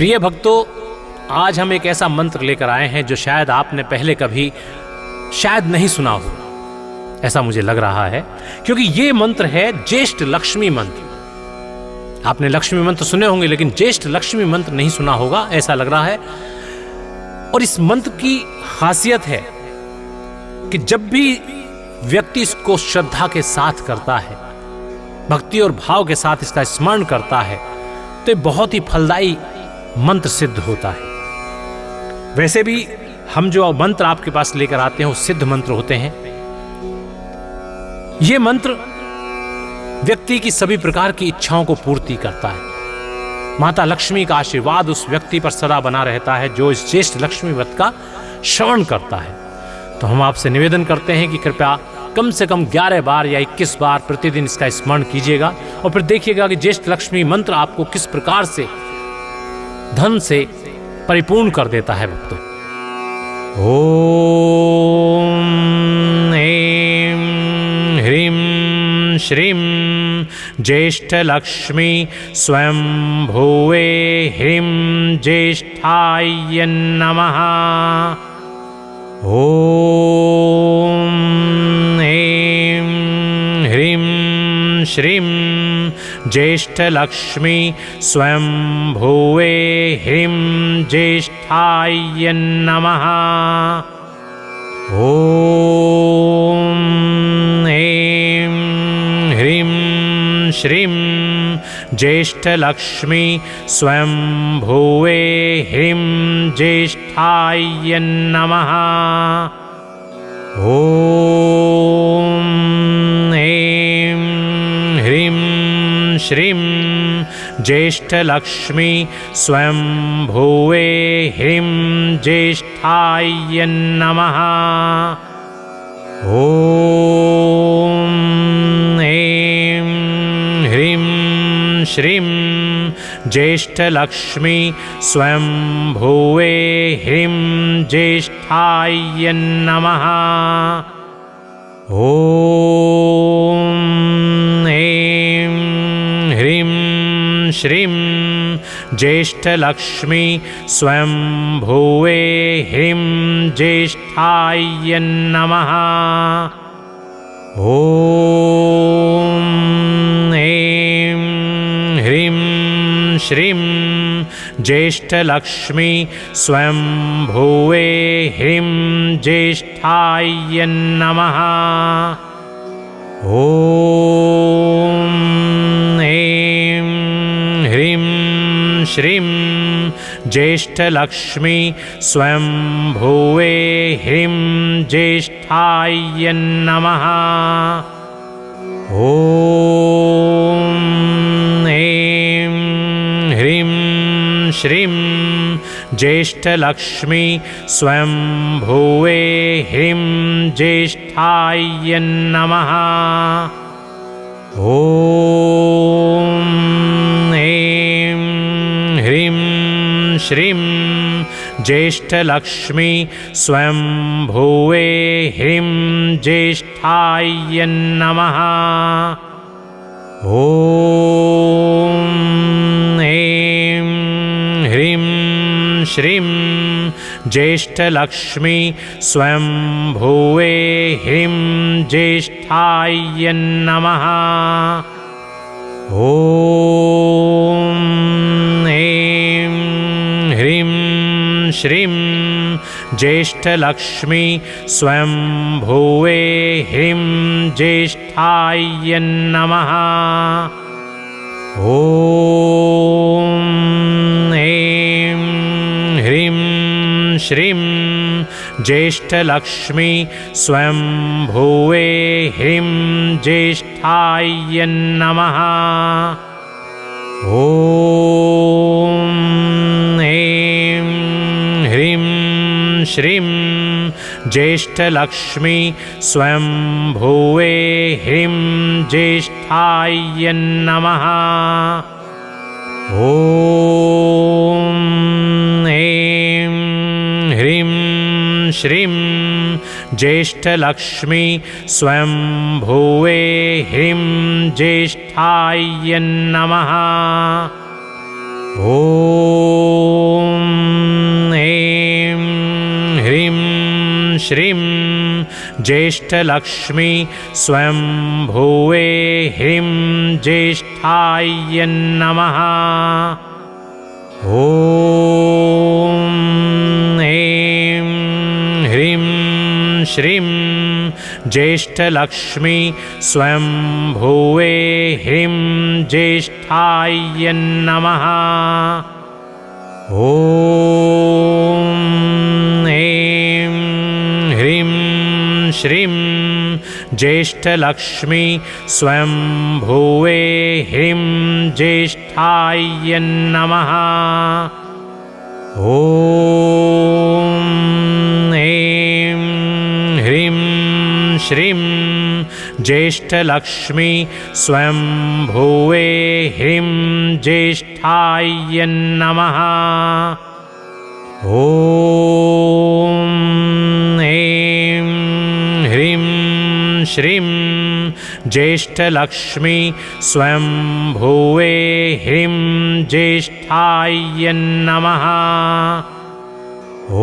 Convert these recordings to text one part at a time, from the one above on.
प्रिय भक्तों, आज हम एक ऐसा मंत्र लेकर आए हैं जो शायद आपने पहले कभी शायद नहीं सुना हो, ऐसा मुझे लग रहा है, क्योंकि ये मंत्र है ज्येष्ठ लक्ष्मी मंत्र। आपने लक्ष्मी मंत्र सुने होंगे लेकिन ज्येष्ठ लक्ष्मी मंत्र नहीं सुना होगा, ऐसा लग रहा है। और इस मंत्र की खासियत है कि जब भी व्यक्ति इसको श्रद्धा के साथ करता है, भक्ति और भाव के साथ इसका स्मरण करता है, तो ये बहुत ही फलदायी मंत्र सिद्ध होता है। वैसे भी हम जो मंत्र आपके पास लेकर आते हैं वो सिद्ध मंत्र होते हैं। ये मंत्र व्यक्ति की सभी प्रकार की इच्छाओं को पूर्ति करता है। माता लक्ष्मी का आशीर्वाद उस व्यक्ति पर सदा बना रहता है जो इस ज्येष्ठ लक्ष्मी व्रत का श्रवण करता है। तो हम आपसे निवेदन करते हैं कि कृपया कम से कम 11 बार या 21 बार प्रतिदिन इसका स्मरण कीजिएगा और फिर देखिएगा कि ज्येष्ठ लक्ष्मी मंत्र आपको किस प्रकार से धन से परिपूर्ण कर देता है। भक्तों, ओम ऐं ह्रीं श्रीं ज्येष्ठ लक्ष्मी स्वयं भुवे ह्रीं ज्येष्ठाय नमः। ओम ऐं ह्रीं श्रीं ज्येष्ठ लक्ष्मी स्वयं भुवे ह्रीं ज्येष्ठाय नमः। ओम ऐं ह्रीं श्रीं ज्येष्ठ लक्ष्मी स्वयं भुवे ह्रीं ज्येष्ठाय नमः। ओम ऐं ह्रीं श्रीं ज्येष्ठ लक्ष्मी स्वयं भुवे ह्रीं ज्येष्ठाय नमः। ओम ऐं ह्रीं श्रीं ज्येष्ठ लक्ष्मी स्वयं भुवे ह्रीं ज्येष्ठाय नमः। ओम ऐं ह्रीं श्रीं ज्येष्ठ लक्ष्मी स्वयं भुवे ह्रीं ज्येष्ठाय नमः। ओम ऐं ह्रीं श्रीं ज्येष्ठ लक्ष्मी स्वयं भुवे ह्रीं ज्येष्ठाय नमः। ओम ऐं ह्रीं श्रीं ज्येष्ठ लक्ष्मी स्वयं भुवे ह्रीं ज्येष्ठाय नमः। ओम ऐं ह्रीं श्रीं ज्येष्ठ लक्ष्मी स्वयं भुवे ह्रीं ज्येष्ठाय नमः। ओम ऐं ह्रीं श्रीं ज्येष्ठ लक्ष्मी स्वयं भुवे ह्रीं ज्येष्ठाय नमः। ओम ऐं ह्रीं श्रीं ज्येष्ठ लक्ष्मी स्वयं भुवे ह्रीं ज्येष्ठाय नमः। ओम ऐं ह्रीं श्रीं ज्येष्ठ लक्ष्मी स्वयं भुवे ह्रीं ज्येष्ठाय नमः। ओम ऐं ह्रीं श्रीं ज्येष्ठ लक्ष्मी स्वयं भुवे ह्रीं ज्येष्ठाय नमः। ओम ऐं ह्रीं श्रीं ज्येष्ठ लक्ष्मी स्वयं भुवे ह्रीं ज्येष्ठाय नमः। ओम ऐं ह्रीं श्रीं ज्येष्ठ लक्ष्मी स्वयं भुवे ह्रीं ज्येष्ठाय नमः। ॐ ऐं ह्रीं श्रीं ज्येष्ठलक्ष्मी स्वयंभुवे ह्रीं ज्येष्ठाय नमः। ॐ ऐं ह्रीं श्रीं ज्येष्ठलक्ष्मी स्वयंभुवे ह्रीं ज्येष्ठाय नमः। ॐ ऐं ह्रीं श्रीं ज्येष्ठलक्ष्मी स्वयंभुवे ह्रीं ज्येष्ठाय नमः। ॐ ऐं ह्रीं श्रीं ज्येष्ठलक्ष्मी स्वयंभुवे ह्रीं ज्येष्ठाय नमः। ॐ ऐं ह्रीं श्रीं ज्येष्ठलक्ष्मी स्वयंभुवे ह्रीं ज्येष्ठाय नमः। ॐ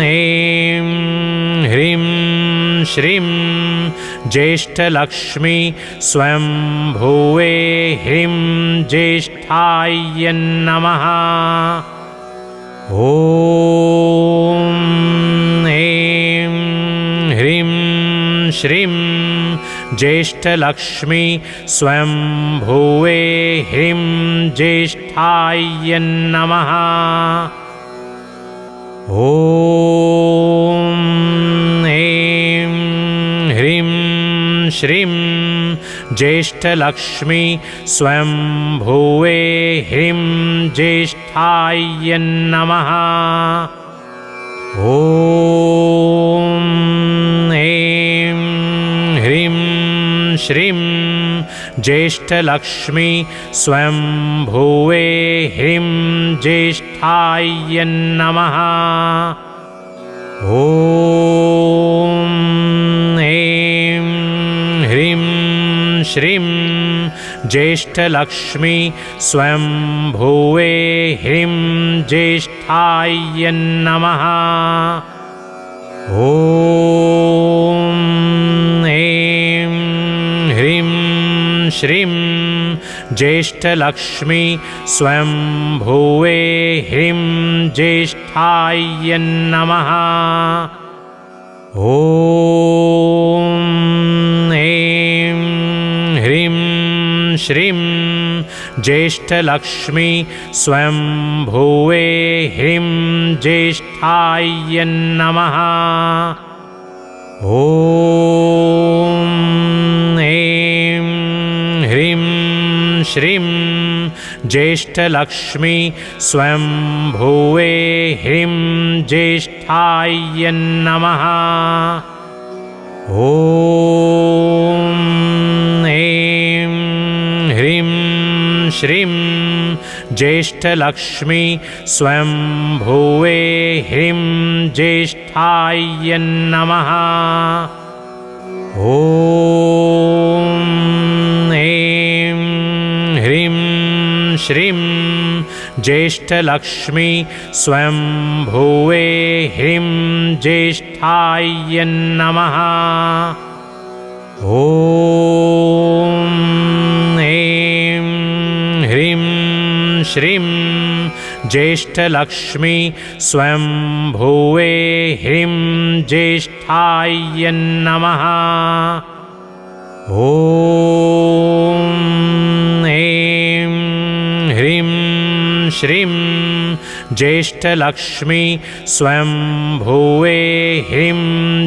ऐं ह्रीं श्रीं ज्येष्ठलक्ष्मी स्वयंभुवे ह्रीं ज्येष्ठाय नमः। ॐ ऐं ह्रीं श्रीं ज्येष्ठलक्ष्मी स्वयंभुवे ह्रीं ज्येष्ठाय नमः। ॐ ऐं ह्रीं श्रीं ज्येष्ठलक्ष्मी स्वयंभुवे ह्रीं ज्येष्ठाय नमः। ॐ ऐं ह्रीं श्रीं ज्येष्ठलक्ष्मी स्वयंभुवे ह्रीं ज्येष्ठाय नमः। ॐ ऐं ह्रीं श्रीं ज्येष्ठलक्ष्मी स्वयंभुवे ह्रीं ज्येष्ठाय नमः। ॐ ऐं ह्रीं श्रीं ज्येष्ठलक्ष्मी स्वयंभुवे ह्रीं ज्येष्ठाय नमः। ॐ ऐं ह्रीं श्रीं ज्येष्ठलक्ष्मी स्वयंभुवे ह्रीं ज्येष्ठाय नमः। ॐ ऐं ह्रीं श्रीं ज्येष्ठलक्ष्मी स्वयंभुवे ह्रीं ज्येष्ठाय नमः। ॐ ऐं ह्रीं श्रीं ज्येष्ठलक्ष्मी स्वयंभुवे ह्रीं ज्येष्ठाय नमः। ॐ ऐं ह्रीं श्रीं ज्येष्ठलक्ष्मी स्वयंभुवे ह्रीं ज्येष्ठाय नमः। ॐ ऐं ह्रीं श्रीं ज्येष्ठलक्ष्मी स्वयंभुवे ह्रीं ज्येष्ठाय नमः। ॐ ऐं ह्रीं श्रीं ज्येष्ठलक्ष्मी स्वयंभुवे ह्रीं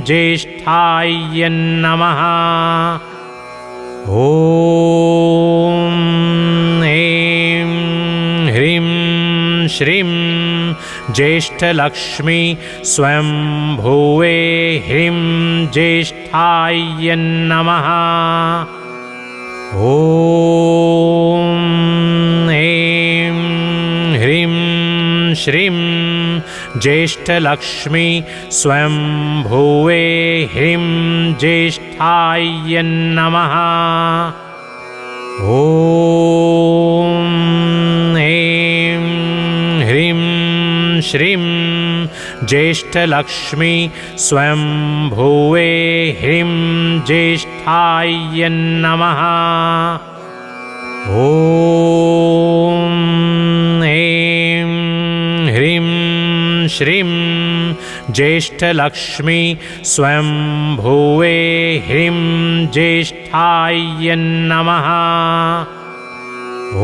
ज्येष्ठाय नमः। ॐ ऐं ह्रीं श्रीं ज्येष्ठलक्ष्मी स्वयंभुवे ह्रीं ज्येष्ठाय नमः। ॐ ऐं ह्रीं श्रीं ज्येष्ठलक्ष्मी स्वयंभुवे ह्रीं ज्येष्ठाय नमः। ॐ श्रीं ज्येष्ठलक्ष्मी स्वयंभुवे ह्रीं ज्येष्ठाय नमः। ॐ ऐं ह्रीं श्रीं ज्येष्ठलक्ष्मी स्वयंभुवे ह्रीं ज्येष्ठाय नमः। ॐ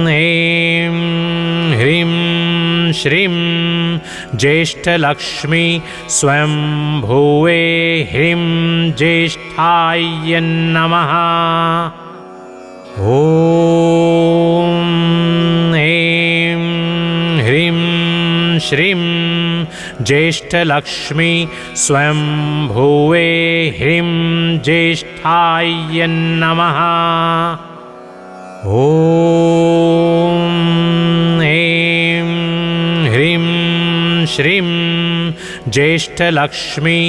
ऐं ह्रीं श्रीं ज्येष्ठलक्ष्मी स्वयंभुवे ह्रीं ज्येष्ठाय नमः। ॐ ऐं ह्रीं श्रीं ज्येष्ठलक्ष्मी स्वयंभुवे ह्रीं ज्येष्ठाय नमः। ॐ ऐं ह्रीं श्रीं ज्येष्ठलक्ष्मी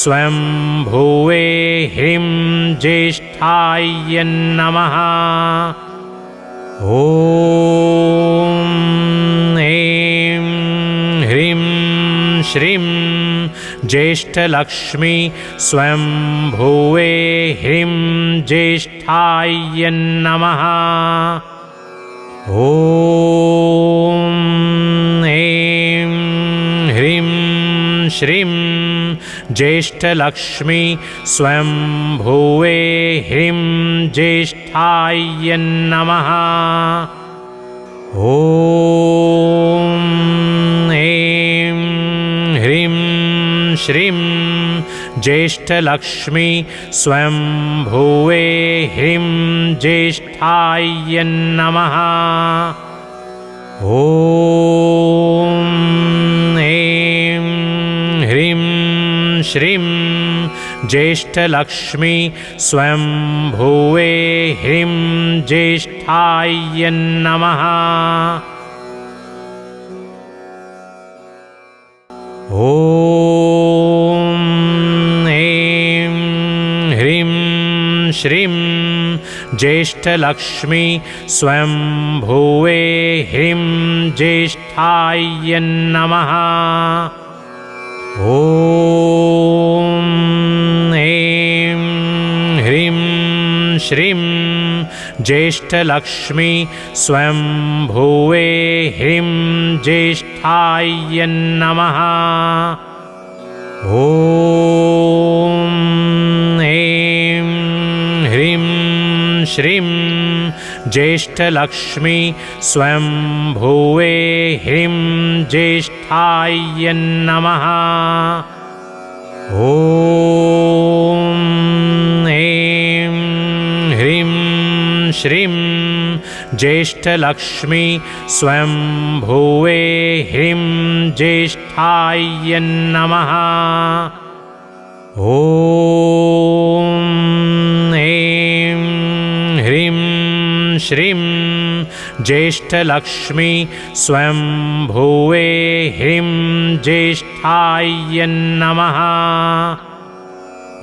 स्वयंभुवे ह्रीं ज्येष्ठाय नमः। ॐ ऐं ह्रीं श्रीं ज्येष्ठलक्ष्मी स्वयंभुवे ह्रीं ज्येष्ठाय नमः। ॐ ऐं ह्रीं श्रीं ज्येष्ठलक्ष्मी स्वयंभुवे ह्रीं ज्येष्ठाय नमः। ॐ ऐं ह्रीं श्रीं ज्येष्ठलक्ष्मी स्वयंभुवे ह्रीं ज्येष्ठाय नमः। ॐ ऐं ह्रीं श्रीं ज्येष्ठलक्ष्मी स्वयंभुवे ह्रीं ज्येष्ठाय नमः। ॐ ऐं ह्रीं श्रीं ज्येष्ठलक्ष्मी स्वयंभुवे ह्रीं ज्येष्ठाय नमः। ॐ ऐं ह्रीं श्रीं ज्येष्ठलक्ष्मी स्वयंभुवे ह्रीं ज्येष्ठाय नमः। ॐ ऐं ह्रीं श्रीं ज्येष्ठलक्ष्मी स्वयंभुवे ह्रीं ज्येष्ठाय नमः। ॐ ऐं ह्रीं श्रीं ज्येष्ठलक्ष्मी स्वयंभुवे ह्रीं ज्येष्ठाय नमः। ॐ ऐं ह्रीं श्रीं ज्येष्ठलक्ष्मी स्वयंभुवे ह्रीं ज्येष्ठाय नमः।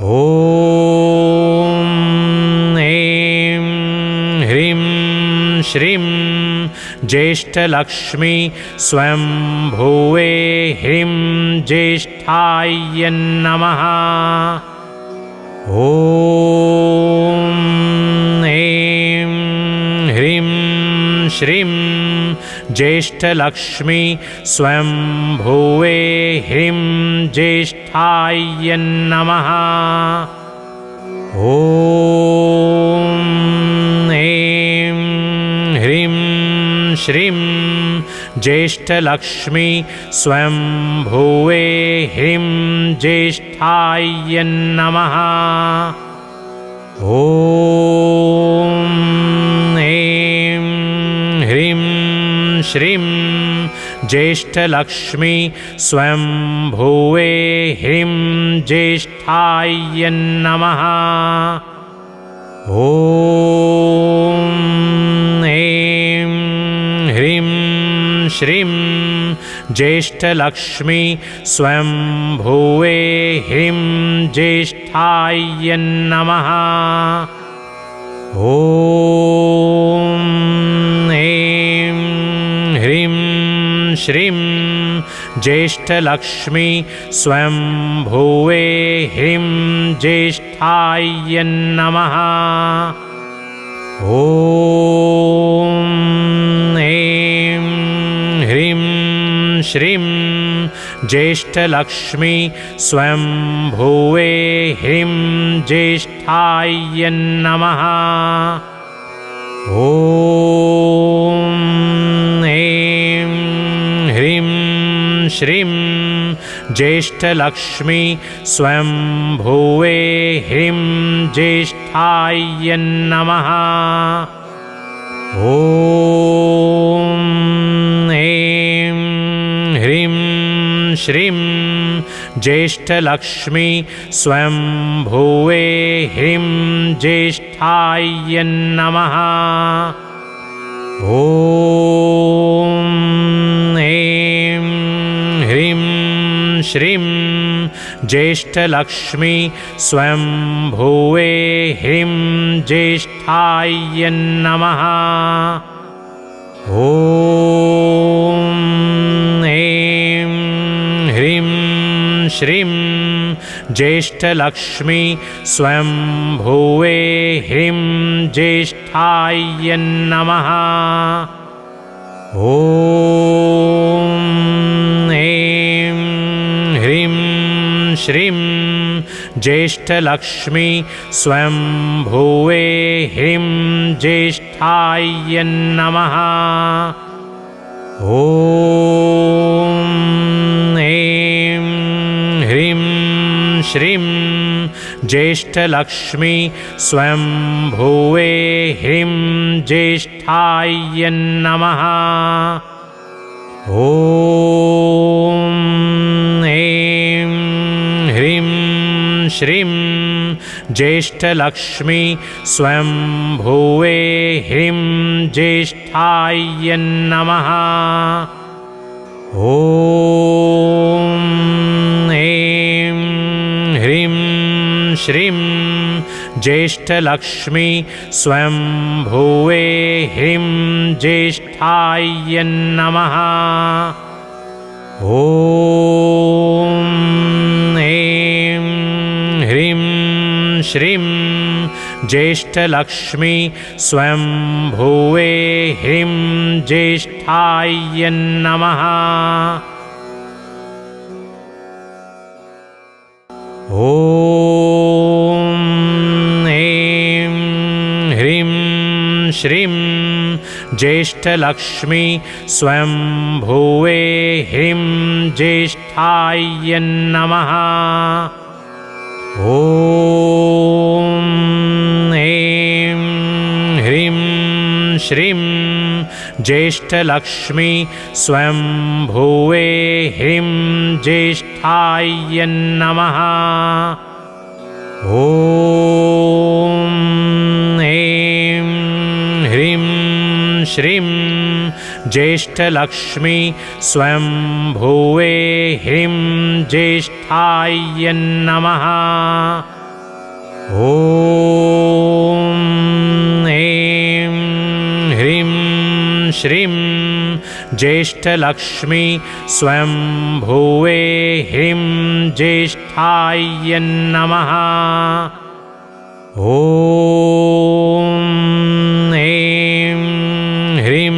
ॐ ऐं ह्रीं श्रीं ज्येष्ठलक्ष्मी स्वयंभुवे ह्रीं ज्येष्ठाय नमः। ॐ ऐं ह्रीं श्रीं ज्येष्ठलक्ष्मी स्वयंभुवे ह्रीं ज्येष्ठाय नमः। ॐ ऐं ह्रीं श्रीं ज्येष्ठलक्ष्मी स्वयंभुवे ह्रीं ज्येष्ठाय नमः। ॐ ऐं ह्रीं श्रीं ज्येष्ठलक्ष्मी स्वयंभुवे ह्रीं ज्येष्ठाय नमः। ॐ ऐं ह्रीं श्रीं ज्येष्ठलक्ष्मी स्वयंभुवे ह्रीं ज्येष्ठाय नमः। ॐ ऐं ह्रीं श्रीं ज्येष्ठलक्ष्मी स्वयं भुवे ह्रीं ज्येष्ठाय नमः। ॐ ऐं ह्रीं श्रीं ज्येष्ठलक्ष्मी स्वयं भुवे ह्रीं ज्येष्ठाय नमः। ॐ ऐं ह्रीं श्रीं ज्येष्ठलक्ष्मी स्वयं भुवे ह्रीं ज्येष्ठाय नमः। ॐ ऐं ह्रीं श्रीं ज्येष्ठलक्ष्मी स्वयं भुवे ह्रीं ज्येष्ठाय नमः। ॐ ऐं ह्रीं श्रीं ज्येष्ठलक्ष्मी स्वयं भुवे ह्रीं ज्येष्ठाय नमः। ॐ ऐं ह्रीं श्रीं ज्येष्ठलक्ष्मी स्वयं भुवे ह्रीं ज्येष्ठाय नमः। ॐ ऐं ह्रीं श्रीं ज्येष्ठलक्ष्मी स्वयं भुवे ह्रीं ज्येष्ठाय नमः। ॐ ऐं ह्रीं श्रीं ज्येष्ठलक्ष्मी स्वयं भुवे ह्रीं ज्येष्ठाय नमः। ॐ ऐं ह्रीं श्रीं ज्येष्ठलक्ष्मी स्वयं भुवे ह्रीं ज्येष्ठाय नमः। ॐ ऐं ह्रीं श्रीं ज्येष्ठलक्ष्मी स्वयं भुवे ह्रीं ज्येष्ठाय नमः। ॐ ऐं ह्रीं श्रीं ज्येष्ठलक्ष्मी स्वयं भुवे ह्रीं ज्येष्ठाय नमः। ॐ ऐं ह्रीं श्रीं ज्येष्ठलक्ष्मी स्वयं भुवे ह्रीं ज्येष्ठाय नमः। ॐ ऐं ह्रीं श्रीं ज्येष्ठलक्ष्मी स्वयं भुवे ह्रीं ज्येष्ठाय नमः। ॐ ऐं ह्रीं श्रीं ज्येष्ठलक्ष्मी स्वयं भुवे ह्रीं ज्येष्ठाय नमः। ॐ ऐं ह्रीं श्रीं ज्येष्ठलक्ष्मी स्वयं भुवे ह्रीं ज्येष्ठाय नमः। ॐ ऐं ह्रीं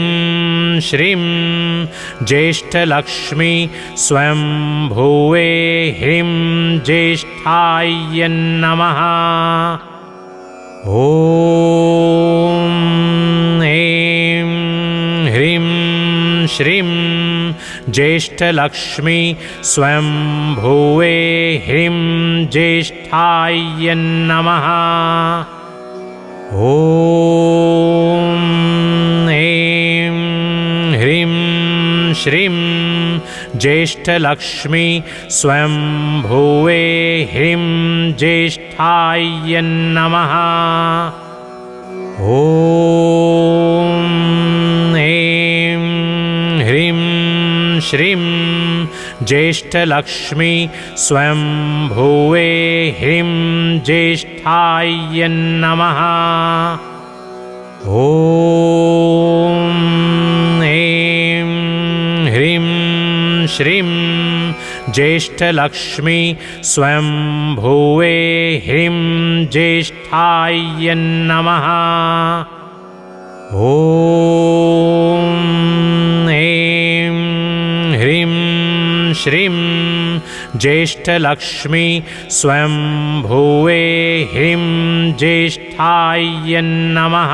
श्रीं ज्येष्ठलक्ष्मी स्वयं भुवे ह्रीं ज्येष्ठाय नमः। ॐ ऐं ह्रीं श्रीं ज्येष्ठलक्ष्मी स्वयं भुवे ह्रीं ज्येष्ठाय नमः। ॐ ऐं ह्रीं श्रीं ज्येष्ठलक्ष्मी स्वयं भुवे ह्रीं ज्येष्ठाय नमः। ॐ ऐं ह्रीं श्रीं ज्येष्ठलक्ष्मी स्वयं भुवे ह्रीं ज्येष्ठाय नमः। ॐ ऐं ह्रीं श्रीं ज्येष्ठलक्ष्मी स्वयं भूवे ह्रीं ज्येष्ठाय नमः। ॐ ऐं ह्रीं श्रीं ज्येष्ठलक्ष्मी स्वयं भूवे ह्रीं ज्येष्ठाय नमः।